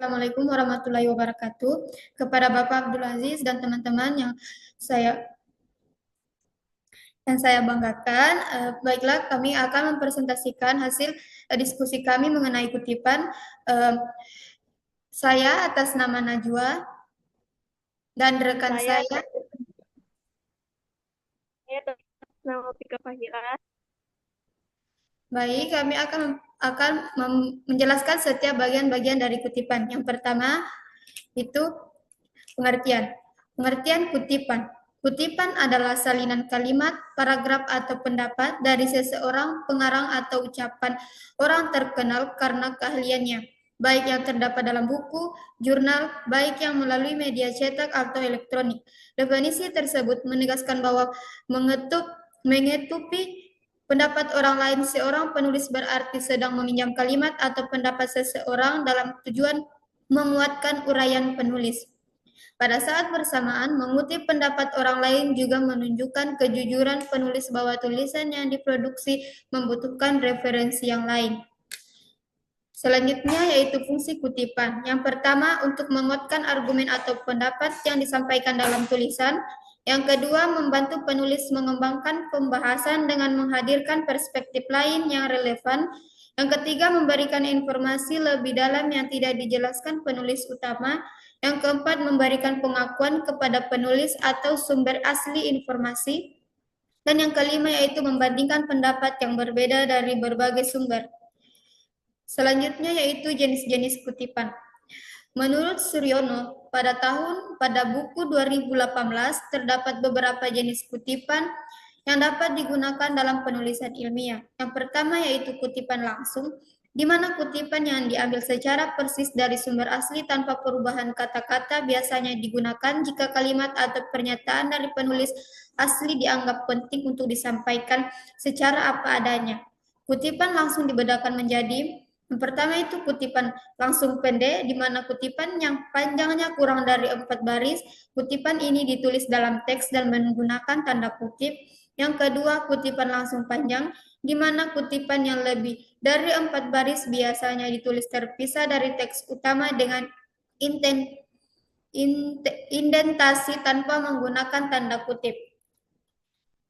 Assalamualaikum warahmatullahi wabarakatuh. Kepada Bapak Abdul Aziz dan teman-teman saya saya banggakan, baiklah kami akan mempresentasikan hasil diskusi kami mengenai kutipan. Eh, saya atas nama Najwa dan rekan Saya saya. atas nama Pika Fahira. Baik, kami akan menjelaskan setiap bagian-bagian dari kutipan. Yang pertama itu pengertian. Pengertian kutipan. Kutipan adalah salinan kalimat, paragraf atau pendapat dari seseorang, pengarang atau ucapan orang terkenal karena keahliannya, baik yang terdapat dalam buku, jurnal, baik yang melalui media cetak atau elektronik. Definisi tersebut menegaskan bahwa mengetupi pendapat orang lain seorang penulis berarti sedang meminjam kalimat atau pendapat seseorang dalam tujuan menguatkan uraian penulis. Pada saat bersamaan, mengutip pendapat orang lain juga menunjukkan kejujuran penulis bahwa tulisan yang diproduksi membutuhkan referensi yang lain. Selanjutnya yaitu fungsi kutipan. Yang pertama, untuk menguatkan argumen atau pendapat yang disampaikan dalam tulisan. Yang kedua, membantu penulis mengembangkan pembahasan dengan menghadirkan perspektif lain yang relevan. Yang ketiga, memberikan informasi lebih dalam yang tidak dijelaskan penulis utama. Yang keempat, memberikan pengakuan kepada penulis atau sumber asli informasi. Dan yang kelima yaitu membandingkan pendapat yang berbeda dari berbagai sumber. Selanjutnya yaitu jenis-jenis kutipan. Menurut Suryono, pada buku 2018 terdapat beberapa jenis kutipan yang dapat digunakan dalam penulisan ilmiah. Yang pertama yaitu kutipan langsung, di mana kutipan yang diambil secara persis dari sumber asli tanpa perubahan kata-kata biasanya digunakan jika kalimat atau pernyataan dari penulis asli dianggap penting untuk disampaikan secara apa adanya. Kutipan langsung dibedakan menjadi yang pertama itu kutipan langsung pendek, di mana kutipan yang panjangnya kurang dari 4 baris. Kutipan ini ditulis dalam teks dan menggunakan tanda kutip. Yang kedua, kutipan langsung panjang, di mana kutipan yang lebih dari 4 baris biasanya ditulis terpisah dari teks utama dengan indentasi tanpa menggunakan tanda kutip.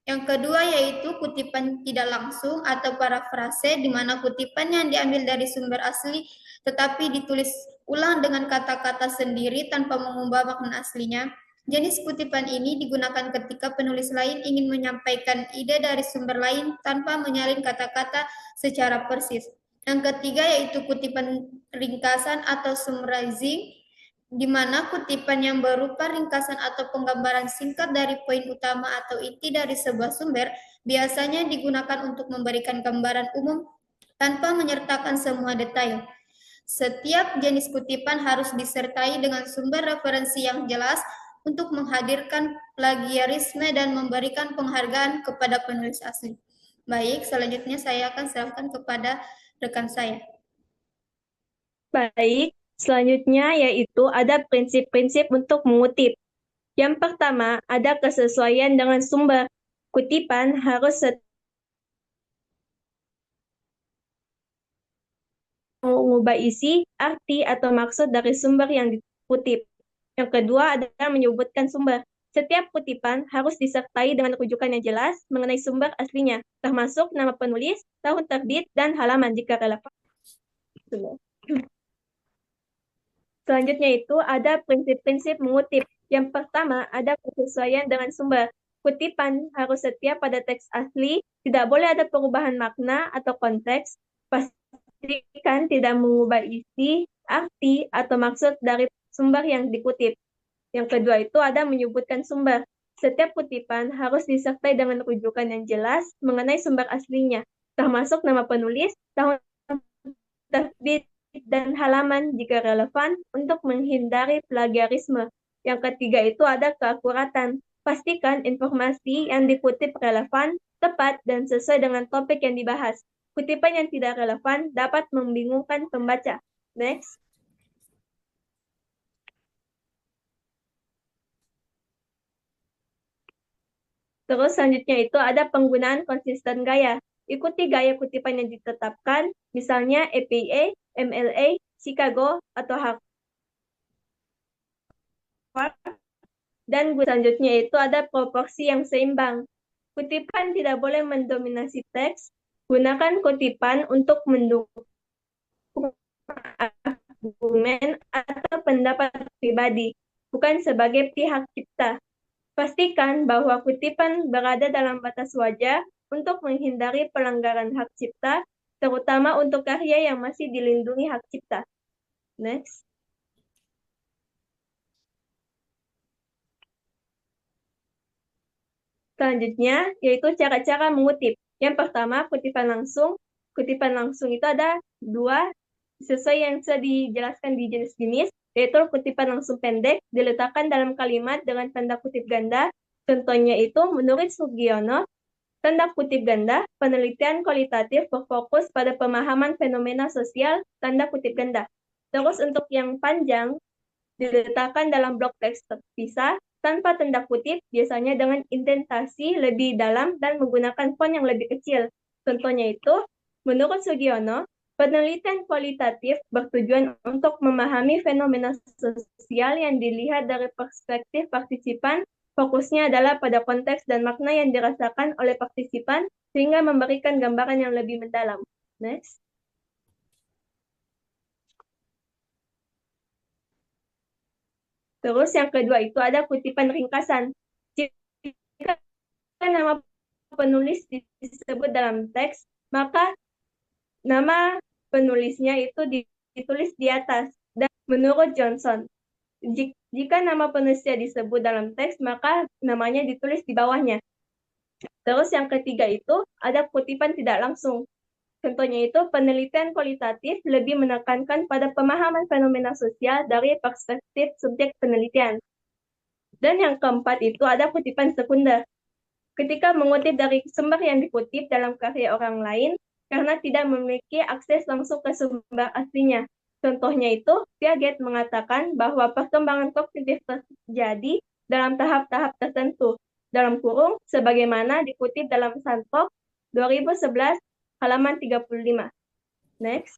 Yang kedua yaitu kutipan tidak langsung atau parafrase, di mana kutipan yang diambil dari sumber asli tetapi ditulis ulang dengan kata-kata sendiri tanpa mengubah makna aslinya. Jenis kutipan ini digunakan ketika penulis lain ingin menyampaikan ide dari sumber lain tanpa menyalin kata-kata secara persis. Yang ketiga yaitu kutipan ringkasan atau summarizing, di mana kutipan yang berupa ringkasan atau penggambaran singkat dari poin utama atau inti dari sebuah sumber biasanya digunakan untuk memberikan gambaran umum tanpa menyertakan semua detail. Setiap jenis kutipan harus disertai dengan sumber referensi yang jelas untuk menghadirkan plagiarisme dan memberikan penghargaan kepada penulis asli. Baik, selanjutnya saya akan serahkan kepada rekan saya. Baik, selanjutnya yaitu ada prinsip-prinsip untuk mengutip. Yang pertama, ada kesesuaian dengan sumber. Kutipan harus mengubah isi, arti, atau maksud dari sumber yang dikutip. Yang kedua adalah menyebutkan sumber. Setiap kutipan harus disertai dengan rujukan yang jelas mengenai sumber aslinya, termasuk nama penulis, tahun terbit, dan halaman jika relevan. Selanjutnya itu ada prinsip-prinsip mengutip. Yang pertama ada kesesuaian dengan sumber. Kutipan harus setia pada teks asli, tidak boleh ada perubahan makna atau konteks. Pastikan tidak mengubah isi, arti, atau maksud dari sumber yang dikutip. Yang kedua itu ada menyebutkan sumber. Setiap kutipan harus disertai dengan rujukan yang jelas mengenai sumber aslinya, termasuk nama penulis, tahun terbit, dan halaman jika relevan untuk menghindari plagiarisme. Yang ketiga itu ada keakuratan. Pastikan informasi yang dikutip relevan, tepat, dan sesuai dengan topik yang dibahas. Kutipan yang tidak relevan dapat membingungkan pembaca. Next. Terus selanjutnya itu ada penggunaan konsisten gaya. Ikuti gaya kutipan yang ditetapkan, misalnya APA, MLA, Chicago, atau HARP. dan selanjutnya itu ada proporsi yang seimbang. Kutipan tidak boleh mendominasi teks. Gunakan kutipan untuk mendukung argumen atau pendapat pribadi, bukan sebagai pihak cipta. Pastikan bahwa kutipan berada dalam batas wajar untuk menghindari pelanggaran hak cipta, terutama untuk karya yang masih dilindungi hak cipta. Next. Selanjutnya, yaitu cara-cara mengutip. Yang pertama, kutipan langsung. Kutipan langsung itu ada dua, sesuai yang sudah dijelaskan di jenis-jenis, yaitu kutipan langsung pendek, diletakkan dalam kalimat dengan tanda kutip ganda. Contohnya itu, menurut Sugiono, tanda kutip ganda, penelitian kualitatif berfokus pada pemahaman fenomena sosial, tanda kutip ganda. Terus untuk yang panjang, diletakkan dalam blok teks terpisah, tanpa tanda kutip, biasanya dengan indentasi lebih dalam dan menggunakan font yang lebih kecil. Contohnya itu, menurut Sugiono, penelitian kualitatif bertujuan untuk memahami fenomena sosial yang dilihat dari perspektif partisipan. Fokusnya adalah pada konteks dan makna yang dirasakan oleh partisipan, sehingga memberikan gambaran yang lebih mendalam. Next. Terus yang kedua itu ada kutipan ringkasan. Jika nama penulis disebut dalam teks, maka nama penulisnya itu ditulis di atas. Dan menurut Johnson, jika nama penulisnya disebut dalam teks, maka namanya ditulis di bawahnya. Terus yang ketiga itu ada kutipan tidak langsung. Contohnya itu penelitian kualitatif lebih menekankan pada pemahaman fenomena sosial dari perspektif subjek penelitian. Dan yang keempat itu ada kutipan sekunder. Ketika mengutip dari sumber yang dikutip dalam karya orang lain, karena tidak memiliki akses langsung ke sumber aslinya. Contohnya itu, Piaget mengatakan bahwa perkembangan kognitif terjadi dalam tahap-tahap tertentu, dalam kurung, sebagaimana dikutip dalam Sandrock 2011, halaman 35. Next.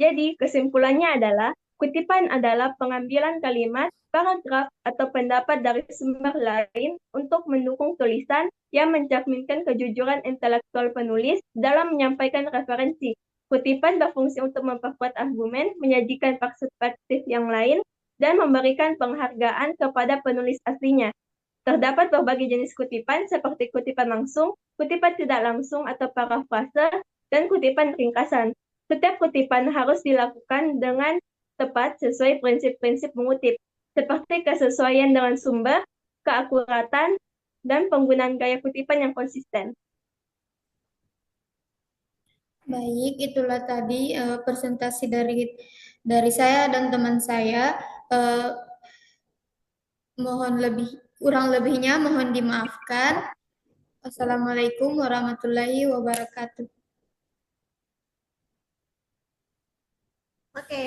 Jadi, kesimpulannya adalah, kutipan adalah pengambilan kalimat, paragraf, atau pendapat dari sumber lain untuk mendukung tulisan yang mencerminkan kejujuran intelektual penulis dalam menyampaikan referensi. Kutipan berfungsi untuk memperkuat argumen, menyajikan perspektif yang lain, dan memberikan penghargaan kepada penulis aslinya. Terdapat berbagai jenis kutipan seperti kutipan langsung, kutipan tidak langsung atau parafrase, dan kutipan ringkasan. Setiap kutipan harus dilakukan dengan tepat sesuai prinsip-prinsip mengutip, seperti kesesuaian dengan sumber, keakuratan, dan penggunaan gaya kutipan yang konsisten. Baik, itulah tadi presentasi dari saya dan teman saya. Eh, mohon kurang lebihnya mohon dimaafkan. Assalamualaikum warahmatullahi wabarakatuh. Oke.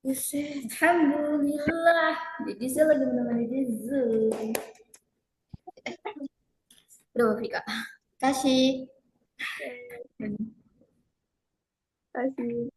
Buset, alhamdulillah. Jadi saya lagi menemani di Zoom. Berapa, Vika? Kasih. Terima kasih.